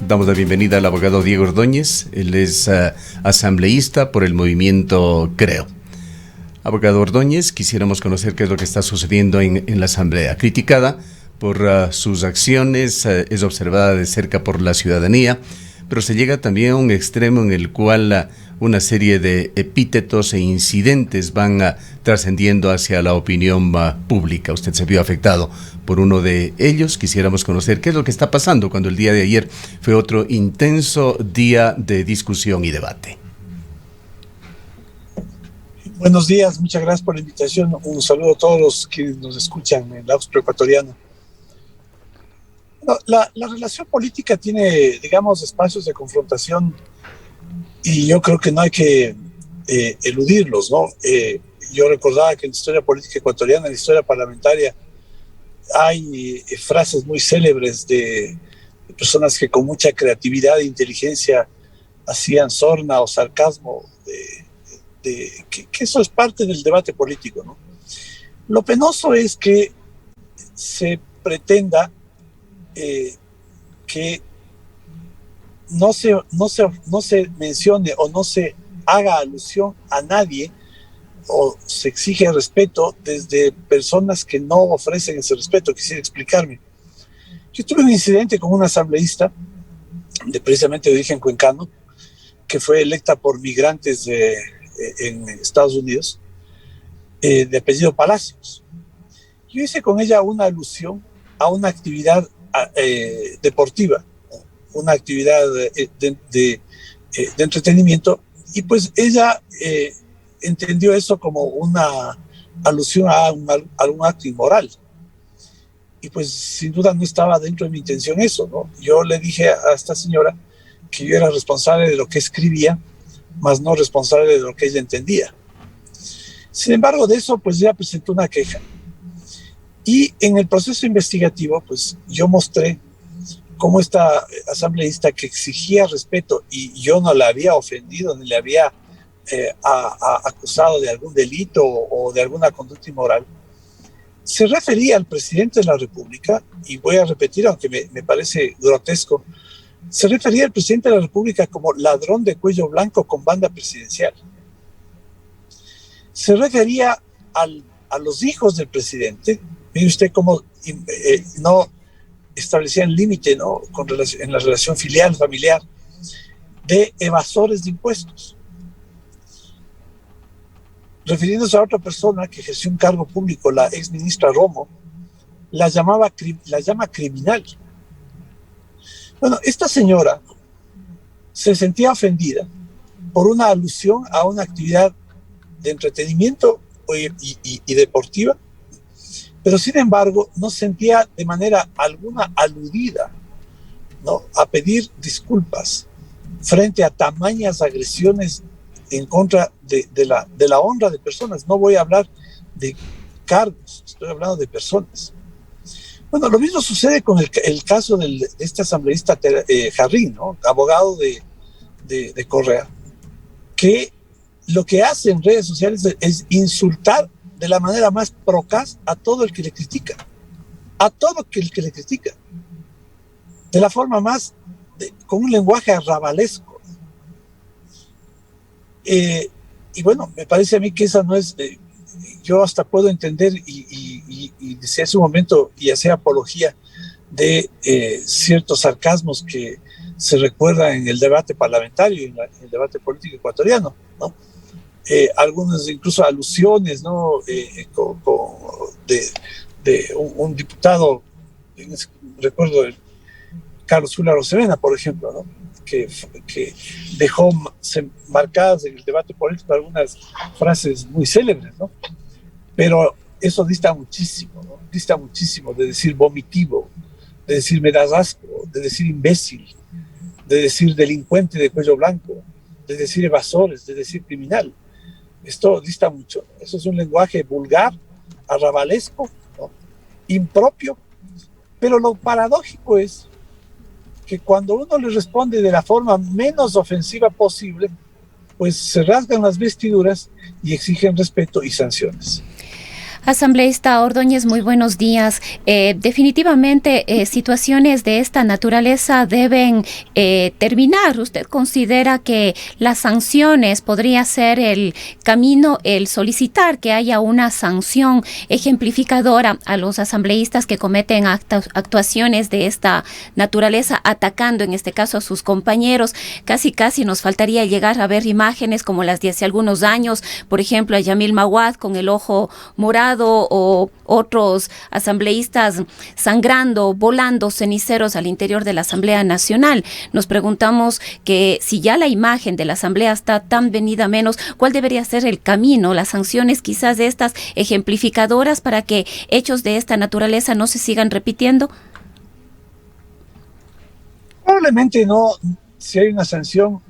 Damos la bienvenida al abogado Diego Ordóñez. Él es asambleísta por el movimiento Creo. Abogado Ordóñez, quisiéramos conocer qué es lo que está sucediendo en la Asamblea. Criticada por sus acciones, es observada de cerca por la ciudadanía, pero se llega también a un extremo en el cual una serie de epítetos e incidentes van trascendiendo hacia la opinión pública. Usted se vio afectado por uno de ellos. Quisiéramos conocer qué es lo que está pasando cuando el día de ayer fue otro intenso día de discusión y debate. Buenos días, muchas gracias por la invitación. Un saludo a todos los que nos escuchan en la Austria ecuatoriana. La relación política tiene, digamos, espacios de confrontación y yo creo que no hay que eludirlos, ¿no? Yo recordaba que en la historia política ecuatoriana, en la historia parlamentaria, hay frases muy célebres de personas que con mucha creatividad e inteligencia hacían sorna o sarcasmo que eso es parte del debate político, ¿no? Lo penoso es que se pretenda que no se mencione o no se haga alusión a nadie o se exige respeto desde personas que no ofrecen ese respeto. Quisiera explicarme. Yo tuve un incidente con una asambleísta precisamente de origen cuencano que fue electa por migrantes en Estados Unidos, de apellido Palacios. Yo hice con ella una alusión a una actividad deportiva, una actividad de entretenimiento, y pues ella entendió eso como una alusión a algún acto inmoral. Y pues sin duda no estaba dentro de mi intención eso, ¿no? Yo le dije a esta señora que yo era responsable de lo que escribía, más no responsable de lo que ella entendía. Sin embargo, de eso pues ella presentó una queja. Y en el proceso investigativo, pues yo mostré cómo esta asambleísta que exigía respeto y yo no la había ofendido ni le había acusado de algún delito o de alguna conducta inmoral, se refería al presidente de la República, y voy a repetir, aunque me parece grotesco, se refería al presidente de la República como ladrón de cuello blanco con banda presidencial. Se refería a los hijos del presidente. Mire usted cómo no establecían límite, ¿no? En la relación filial, familiar, de evasores de impuestos. Refiriéndose a otra persona que ejerció un cargo público, la ex ministra Romo, la llama criminal. Bueno, esta señora se sentía ofendida por una alusión a una actividad de entretenimiento y deportiva, pero sin embargo no sentía de manera alguna aludida, ¿no?, a pedir disculpas frente a tamañas agresiones en contra de la honra de personas. No voy a hablar de cargos, estoy hablando de personas. Bueno, lo mismo sucede con el caso de este asambleísta Jarrín, ¿no?, abogado de Correa, que lo que hace en redes sociales es insultar de la manera más procaz a todo el que le critica, de la forma más, con un lenguaje arrabalesco. Y bueno, me parece a mí que esa no es, yo hasta puedo entender y decía hace un momento y hacer apología de ciertos sarcasmos que se recuerdan en el debate parlamentario y en el debate político ecuatoriano, ¿no? Algunas incluso alusiones, ¿no?, de un diputado, recuerdo Carlos Fuller Rosemena, por ejemplo, ¿no?, que dejó marcadas en el debate político algunas frases muy célebres, ¿no? Pero eso dista muchísimo, ¿no? Dista muchísimo de decir vomitivo, de decir me das asco, de decir imbécil, de decir delincuente de cuello blanco, de decir evasores, de decir criminal. Esto dista mucho. Eso es un lenguaje vulgar, arrabalesco, ¿no?, impropio. Pero lo paradójico es que cuando uno le responde de la forma menos ofensiva posible, pues se rasgan las vestiduras y exigen respeto y sanciones. Asambleísta Ordóñez, muy buenos días. Definitivamente situaciones de esta naturaleza deben terminar. ¿Usted considera que las sanciones podría ser el camino, el solicitar que haya una sanción ejemplificadora a los asambleístas que cometen actuaciones de esta naturaleza, atacando en este caso a sus compañeros? Casi nos faltaría llegar a ver imágenes como las de hace algunos años, por ejemplo, a Yamil Mawad con el ojo morado, o otros asambleístas sangrando, volando ceniceros al interior de la Asamblea Nacional. Nos preguntamos que si ya la imagen de la Asamblea está tan venida menos, ¿cuál debería ser el camino? Las sanciones quizás de estas ejemplificadoras para que hechos de esta naturaleza no se sigan repitiendo. Probablemente no, si hay una sanción,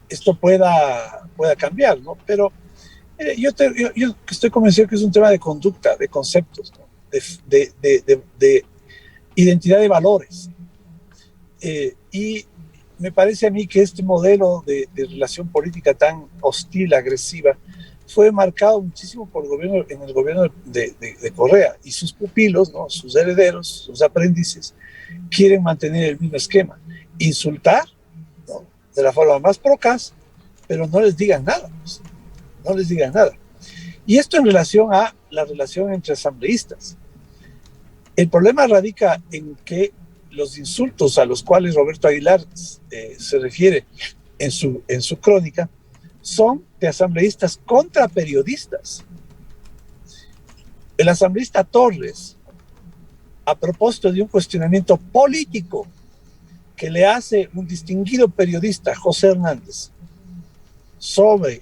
esto pueda cambiar, ¿no? Pero yo estoy convencido que es un tema de conducta, de conceptos, ¿no? de identidad de valores. Y me parece a mí que este modelo de relación política tan hostil, agresiva, fue marcado muchísimo por en el gobierno de Correa, y sus pupilos, ¿no? Sus herederos, sus aprendices, quieren mantener el mismo esquema. Insultar, ¿no? De la forma más procaz, pero no les digan nada, pues. No les digan nada. Y esto en relación a la relación entre asambleístas. El problema radica en que los insultos a los cuales Roberto Aguilar se refiere en su crónica son de asambleístas contra periodistas. El asambleísta Torres, a propósito de un cuestionamiento político que le hace un distinguido periodista, José Hernández, sobre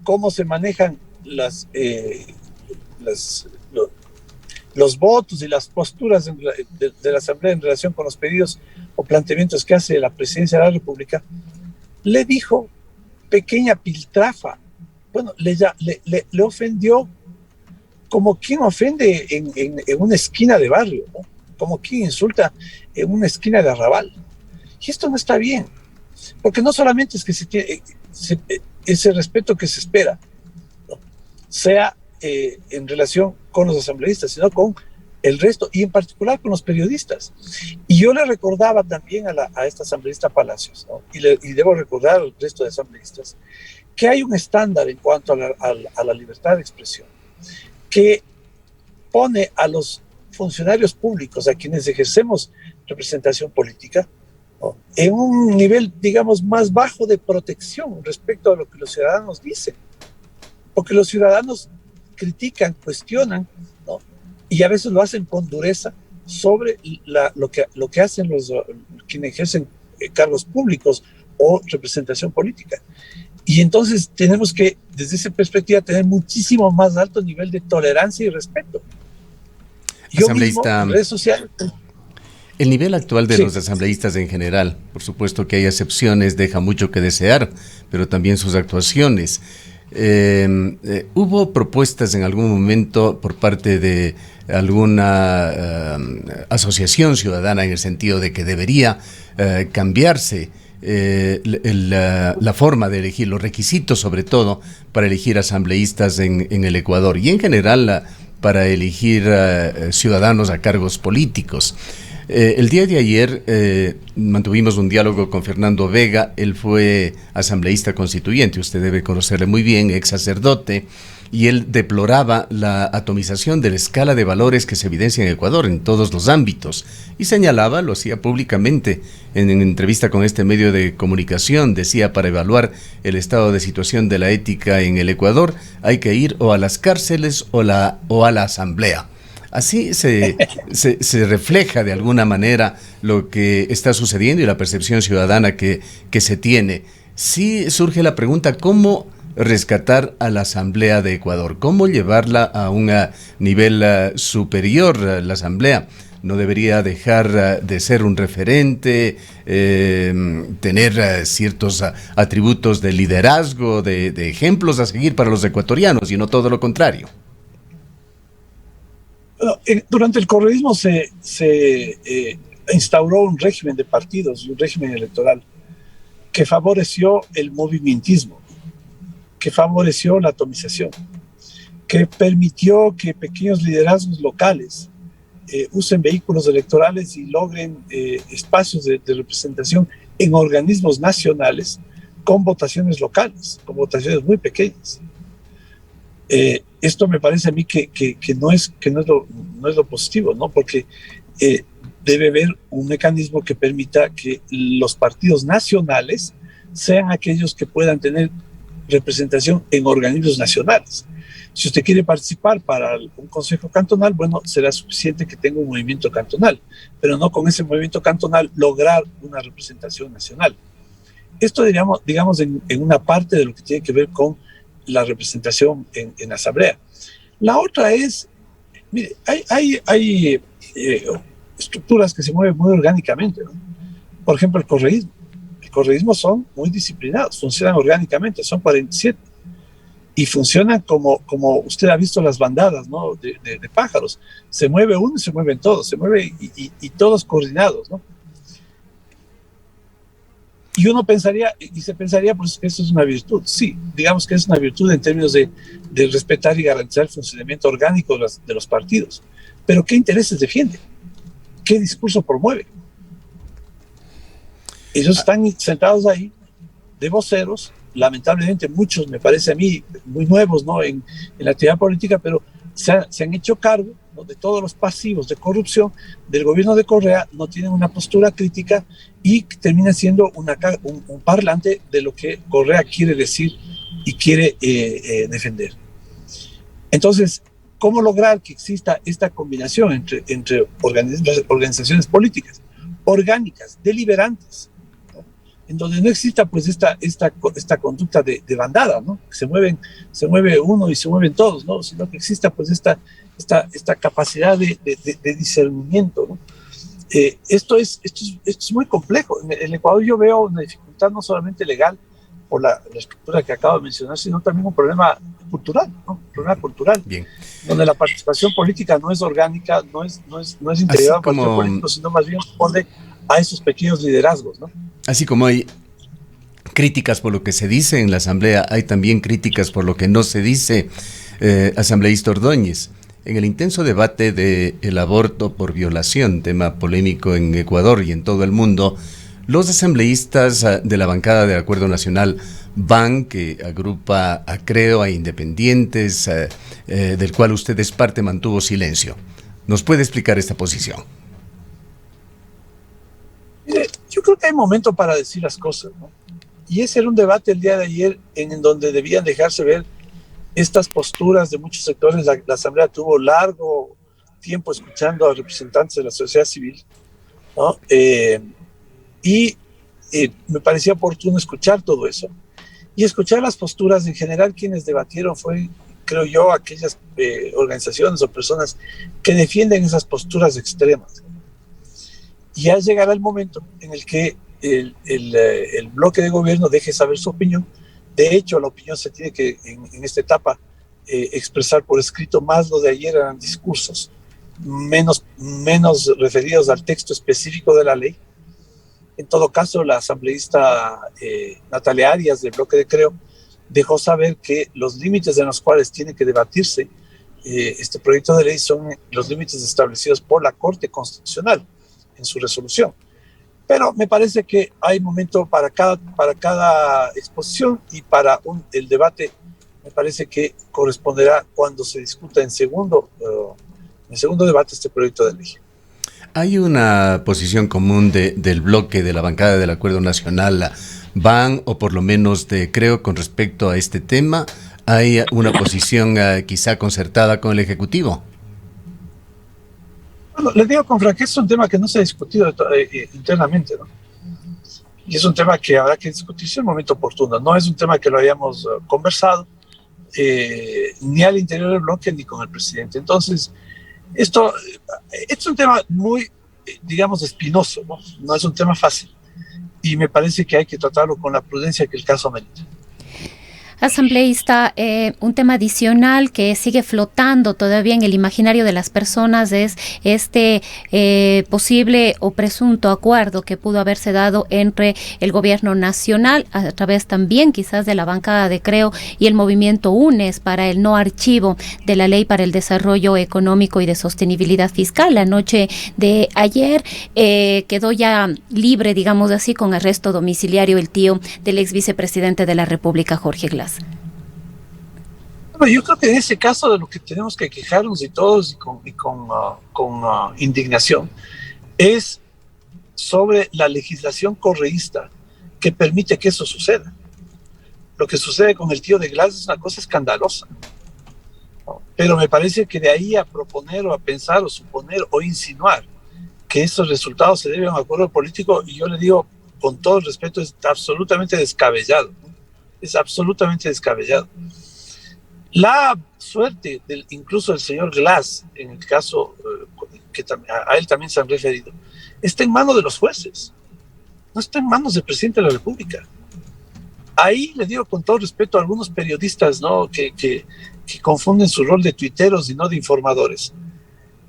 cómo se manejan los votos y las posturas de la Asamblea en relación con los pedidos o planteamientos que hace la Presidencia de la República, le dijo pequeña piltrafa. Bueno, le ofendió como quien ofende en una esquina de barrio, ¿no? Como quien insulta en una esquina de arrabal. Y esto no está bien, porque no solamente es que ese respeto que se espera, ¿no? Sea en relación con los asambleístas, sino con el resto, y en particular con los periodistas. Y yo le recordaba también a esta asambleísta Palacios, ¿no? y debo recordar al resto de asambleístas, que hay un estándar en cuanto a la libertad de expresión, que pone a los funcionarios públicos, a quienes ejercemos representación política, ¿no? En un nivel, digamos, más bajo de protección respecto a lo que los ciudadanos dicen. Porque los ciudadanos critican, cuestionan, ¿no? Y a veces lo hacen con dureza sobre lo que hacen quienes ejercen cargos públicos o representación política. Y entonces tenemos que, desde esa perspectiva, tener muchísimo más alto nivel de tolerancia y respeto. Yo mismo, en redes sociales... El nivel actual de sí. Los asambleístas en general, por supuesto que hay excepciones, deja mucho que desear, pero también sus actuaciones. ¿Hubo propuestas en algún momento por parte de alguna asociación ciudadana en el sentido de que debería cambiarse la forma de elegir, los requisitos sobre todo para elegir asambleístas en el Ecuador y en general para elegir ciudadanos a cargos políticos? El día de ayer mantuvimos un diálogo con Fernando Vega. Él fue asambleísta constituyente, usted debe conocerle muy bien, ex sacerdote, y él deploraba la atomización de la escala de valores que se evidencia en Ecuador en todos los ámbitos, y señalaba, lo hacía públicamente en entrevista con este medio de comunicación, decía: para evaluar el estado de situación de la ética en el Ecuador hay que ir o a las cárceles o a la asamblea. Así se refleja de alguna manera lo que está sucediendo y la percepción ciudadana que se tiene. Sí surge la pregunta: ¿cómo rescatar a la Asamblea de Ecuador? ¿Cómo llevarla a un nivel superior? La Asamblea no debería dejar de ser un referente, tener ciertos atributos de liderazgo, de ejemplos a seguir para los ecuatorianos, y no todo lo contrario. Durante el correísmo se instauró un régimen de partidos y un régimen electoral que favoreció el movimentismo, que favoreció la atomización, que permitió que pequeños liderazgos locales usen vehículos electorales y logren espacios de representación en organismos nacionales con votaciones locales, con votaciones muy pequeñas. Esto me parece a mí que no es lo positivo, ¿no? Porque debe haber un mecanismo que permita que los partidos nacionales sean aquellos que puedan tener representación en organismos nacionales. Si usted quiere participar para un consejo cantonal, bueno, será suficiente que tenga un movimiento cantonal, pero no con ese movimiento cantonal lograr una representación nacional. Esto digamos en una parte de lo que tiene que ver con la representación en la asamblea. La otra es, mire, hay estructuras que se mueven muy orgánicamente, ¿no? Por ejemplo, el correísmo. El correísmo son muy disciplinados, funcionan orgánicamente, son 47. Y funcionan como usted ha visto las bandadas, ¿no? de pájaros. Se mueve uno y se mueven todos, se mueve y todos coordinados, ¿no? Y uno pensaría, pues que eso es una virtud. Sí, digamos que es una virtud en términos de respetar y garantizar el funcionamiento orgánico de los partidos. Pero ¿qué intereses defienden? ¿Qué discurso promueven? Ellos están sentados ahí de voceros, lamentablemente muchos, me parece a mí, muy nuevos, ¿no? en la actividad política, pero se han hecho cargo, ¿no?, de todos los pasivos de corrupción del gobierno de Correa, no tienen una postura crítica y termina siendo un parlante de lo que Correa quiere decir y quiere defender. Entonces, ¿cómo lograr que exista esta combinación entre organizaciones políticas orgánicas, deliberantes, ¿no?, en donde no exista pues esta conducta de bandada, ¿no?, que se mueve uno y se mueven todos, ¿no?, sino que exista pues esta capacidad de discernimiento, ¿no? Esto es muy complejo. En Ecuador yo veo una dificultad no solamente legal por la estructura que acabo de mencionar, sino también un problema cultural, ¿no? Un problema cultural. Bien. Donde la participación política no es orgánica, no es integrada al partido político, sino más bien responde a esos pequeños liderazgos, ¿no? Así como hay críticas por lo que se dice en la asamblea, hay también críticas por lo que no se dice, asambleísta Ordóñez. En el intenso debate del aborto por violación, tema polémico en Ecuador y en todo el mundo, los asambleístas de la bancada del Acuerdo Nacional BAN, que agrupa a Creo, a independientes, del cual usted es parte, mantuvo silencio. ¿Nos puede explicar esta posición? Mire, yo creo que hay momento para decir las cosas, ¿no? Y ese era un debate el día de ayer en donde debían dejarse ver estas posturas de muchos sectores. La Asamblea tuvo largo tiempo escuchando a representantes de la sociedad civil, ¿no? Me parecía oportuno escuchar todo eso y escuchar las posturas. En general, quienes debatieron fue, creo yo, aquellas organizaciones o personas que defienden esas posturas extremas. Y ya llegará el momento en el que el bloque de gobierno deje saber su opinión. De hecho, la opinión se tiene que, en esta etapa, expresar por escrito. Más lo de ayer eran discursos, menos referidos al texto específico de la ley. En todo caso, la asambleísta Natalia Arias, del bloque de Creo, dejó saber que los límites en los cuales tiene que debatirse este proyecto de ley son los límites establecidos por la Corte Constitucional en su resolución. Pero me parece que hay momento para cada exposición, y para el debate me parece que corresponderá cuando se discuta en segundo debate este proyecto de ley. ¿Hay una posición común del bloque de la bancada del Acuerdo Nacional BAN, o por lo menos de Creo, con respecto a este tema? ¿Hay una posición quizá concertada con el Ejecutivo? Bueno, les digo con franqueza, es un tema que no se ha discutido internamente, ¿no? Y es un tema que habrá que discutirse en el momento oportuno. No es un tema que lo hayamos conversado, ni al interior del bloque ni con el presidente. Entonces, esto es un tema muy, digamos, espinoso, ¿no? No es un tema fácil. Y me parece que hay que tratarlo con la prudencia que el caso amerita. Asambleísta, un tema adicional que sigue flotando todavía en el imaginario de las personas es este posible o presunto acuerdo que pudo haberse dado entre el gobierno nacional, a través también quizás de la bancada de Creo y el movimiento UNES, para el no archivo de la Ley para el Desarrollo Económico y de Sostenibilidad Fiscal. La noche de ayer quedó ya libre, digamos así, con arresto domiciliario el tío del ex vicepresidente de la República, Jorge Glass. Bueno, yo creo que en ese caso de lo que tenemos que quejarnos y todos con indignación es sobre la legislación correísta que permite que eso suceda. Lo que sucede con el tío de Glass es una cosa escandalosa, ¿no? Pero me parece que de ahí a proponer o a pensar o suponer o insinuar que esos resultados se deben a un acuerdo político, y yo le digo con todo el respeto, es absolutamente descabellado, ¿no? Es absolutamente descabellado. La suerte incluso del señor Glass, en el caso que a él también se han referido, está en manos de los jueces, no está en manos del presidente de la República. Ahí le digo con todo respeto a algunos periodistas, ¿no?, que confunden su rol de tuiteros y no de informadores.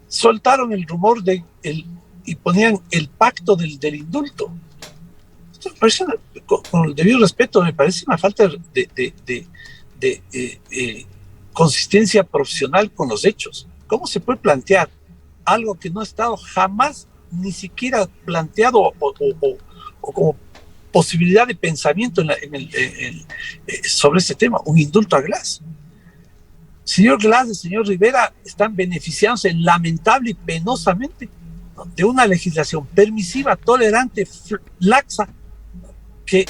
Soltaron el rumor y ponían el pacto del indulto. Esto me parece, con el debido respeto, me parece una falta de consistencia profesional con los hechos. ¿Cómo se puede plantear algo que no ha estado jamás ni siquiera planteado o como posibilidad de pensamiento sobre este tema? Un indulto a Glass. Señor Glass y señor Rivera están beneficiándose lamentable y penosamente, ¿no?, de una legislación permisiva, tolerante, laxa, que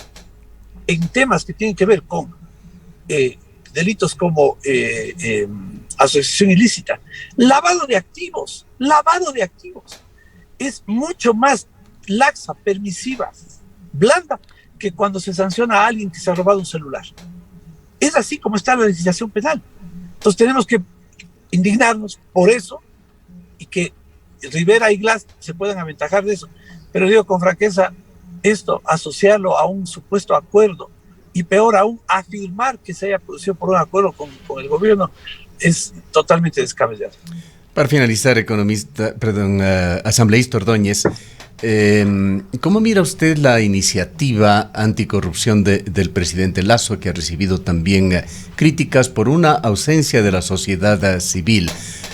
en temas que tienen que ver con delitos como asociación ilícita, lavado de activos, es mucho más laxa, permisiva, blanda, que cuando se sanciona a alguien que se ha robado un celular. Es así como está la legislación penal. Entonces tenemos que indignarnos por eso y que Rivera y Glass se puedan aventajar de eso. Pero digo con franqueza, esto, asociarlo a un supuesto acuerdo, y peor aún, afirmar que se haya producido por un acuerdo con el gobierno, es totalmente descabellado. Para finalizar, asambleísta Ordóñez, ¿cómo mira usted la iniciativa anticorrupción del presidente Lasso, que ha recibido también críticas por una ausencia de la sociedad civil?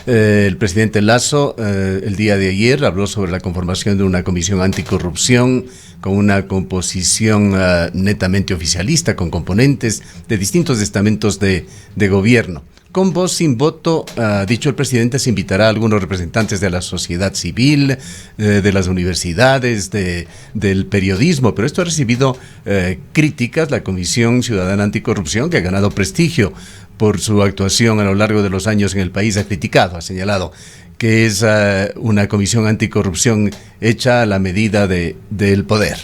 El presidente Lasso el día de ayer habló sobre la conformación de una comisión anticorrupción con una composición netamente oficialista, con componentes de distintos estamentos de gobierno. Con voz sin voto, ha dicho el presidente, se invitará a algunos representantes de la sociedad civil, de las universidades, del periodismo, pero esto ha recibido críticas. La Comisión Ciudadana Anticorrupción, que ha ganado prestigio por su actuación a lo largo de los años en el país, ha criticado, ha señalado que es una comisión anticorrupción hecha a la medida del poder.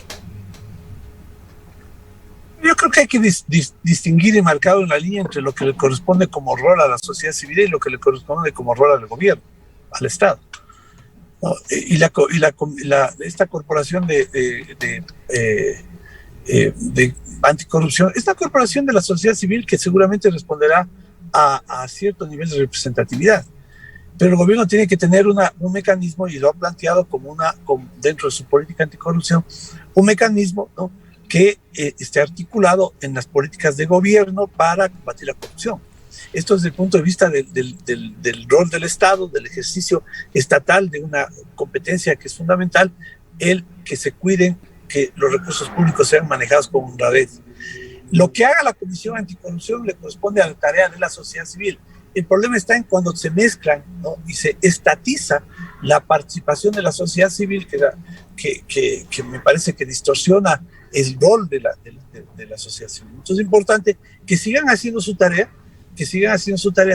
Yo creo que hay que distinguir y marcar una línea entre lo que le corresponde como rol a la sociedad civil y lo que le corresponde como rol al gobierno, al Estado, ¿no? Esta corporación de anticorrupción es una corporación de la sociedad civil que seguramente responderá a cierto nivel de representatividad. Pero el gobierno tiene que tener un mecanismo, y lo ha planteado dentro de su política anticorrupción, un mecanismo, ¿no?, que esté articulado en las políticas de gobierno para combatir la corrupción. Esto desde el punto de vista del rol del Estado, del ejercicio estatal de una competencia que es fundamental, el que se cuiden que los recursos públicos sean manejados con honradez. Lo que haga la Comisión Anticorrupción le corresponde a la tarea de la sociedad civil. El problema está en cuando se mezclan, ¿no?, y se estatiza la participación de la sociedad civil, que me parece que distorsiona el rol de la sociedad civil. Entonces es importante que sigan haciendo su tarea,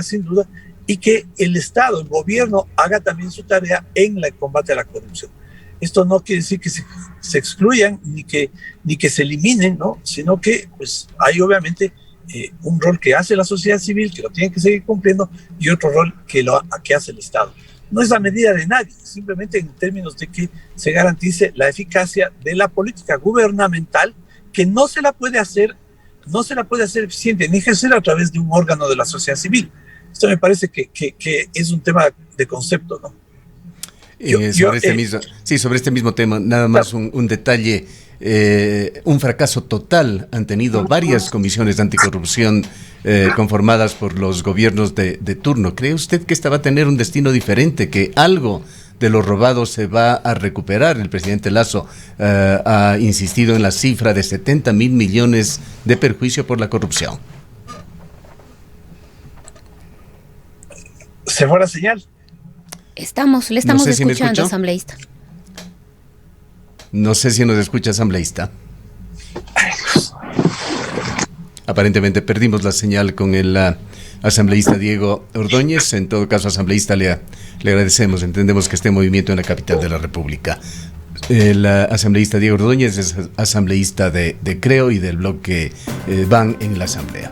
sin duda, y que el Estado, el gobierno, haga también su tarea en el combate a la corrupción. Esto no quiere decir que se excluyan ni que se eliminen, ¿no?, sino que pues hay obviamente un rol que hace la sociedad civil, que lo tiene que seguir cumpliendo, y otro rol que hace el Estado. No es la medida de nadie, simplemente en términos de que se garantice la eficacia de la política gubernamental, que no se la puede hacer no se la puede hacer eficiente ni ejercer a través de un órgano de la sociedad civil. Esto me parece que es un tema de concepto, ¿no? Sobre este mismo tema, nada más un detalle. Un fracaso total han tenido varias comisiones de anticorrupción conformadas por los gobiernos de turno. ¿Cree usted que esta va a tener un destino diferente, que algo de lo robado se va a recuperar? El presidente Lasso ha insistido en la cifra de 70.000 millones de perjuicio por la corrupción. ¿Se fue la señal? Le estamos escuchando, asambleísta. No sé si nos escucha, asambleísta. Aparentemente perdimos la señal con el asambleísta Diego Ordóñez. En todo caso, asambleísta, le agradecemos. Entendemos que esté en movimiento en la capital de la República. El asambleísta Diego Ordóñez es asambleísta de Creo y del bloque VAN en la Asamblea.